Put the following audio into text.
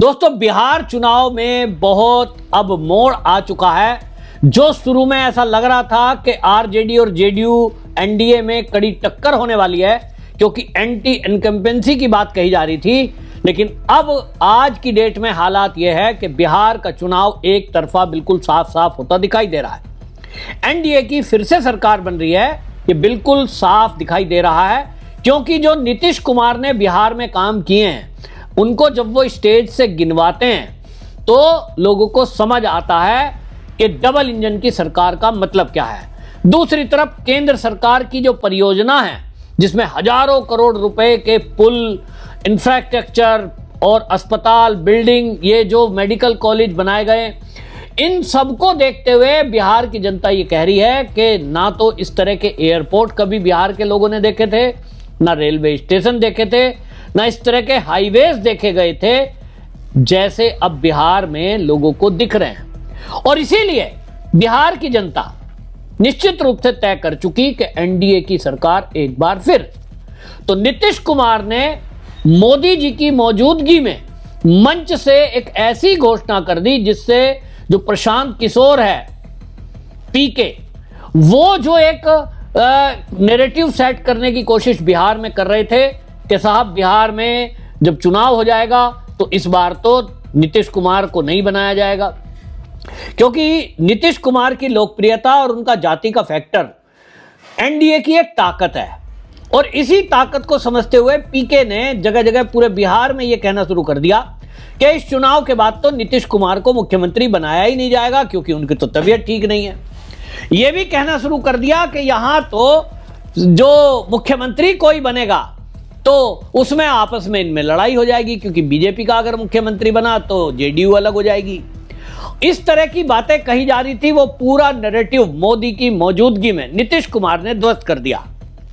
दोस्तों, बिहार चुनाव में बहुत अब मोड़ आ चुका है। जो शुरू में ऐसा लग रहा था कि आरजेडी और जेडीयू एनडीए में कड़ी टक्कर होने वाली है, क्योंकि एंटी इनकम्बेंसी की बात कही जा रही थी, लेकिन अब आज की डेट में हालात यह है कि बिहार का चुनाव एक तरफा बिल्कुल साफ साफ होता दिखाई दे रहा है। एनडीए की फिर से सरकार बन रही है, ये बिल्कुल साफ दिखाई दे रहा है, क्योंकि जो नीतीश कुमार ने बिहार में काम किए हैं उनको जब वो स्टेज से गिनवाते हैं तो लोगों को समझ आता है कि डबल इंजन की सरकार का मतलब क्या है। दूसरी तरफ केंद्र सरकार की जो परियोजना है, जिसमें हजारों करोड़ रुपए के पुल, इंफ्रास्ट्रक्चर और अस्पताल, बिल्डिंग, ये जो मेडिकल कॉलेज बनाए गए, इन सबको देखते हुए बिहार की जनता ये कह रही है कि ना तो इस तरह के एयरपोर्ट कभी बिहार के लोगों ने देखे थे, ना रेलवे स्टेशन देखे थे, ना इस तरह के हाईवेज देखे गए थे जैसे अब बिहार में लोगों को दिख रहे हैं। और इसीलिए बिहार की जनता निश्चित रूप से तय कर चुकी कि एनडीए की सरकार एक बार फिर। तो नीतीश कुमार ने मोदी जी की मौजूदगी में मंच से एक ऐसी घोषणा कर दी जिससे जो प्रशांत किशोर है, पीके, वो जो एक नैरेटिव सेट करने की कोशिश बिहार में कर रहे थे कि साहब बिहार में जब चुनाव हो जाएगा तो इस बार तो नीतीश कुमार को नहीं बनाया जाएगा, क्योंकि नीतीश कुमार की लोकप्रियता और उनका जाति का फैक्टर एनडीए की एक ताकत है। और इसी ताकत को समझते हुए पीके ने जगह जगह पूरे बिहार में यह कहना शुरू कर दिया कि इस चुनाव के बाद तो नीतीश कुमार को मुख्यमंत्री बनाया ही नहीं जाएगा, क्योंकि उनकी तो तबीयत ठीक नहीं है। यह भी कहना शुरू कर दिया कि यहां तो जो मुख्यमंत्री कोई बनेगा तो उसमें आपस में इनमें लड़ाई हो जाएगी, क्योंकि बीजेपी का अगर मुख्यमंत्री बना तो जेडीयू अलग हो जाएगी। इस तरह की बातें कही जा रही थी, वो पूरा नैरेटिव मोदी की मौजूदगी में नीतीश कुमार ने ध्वस्त कर दिया।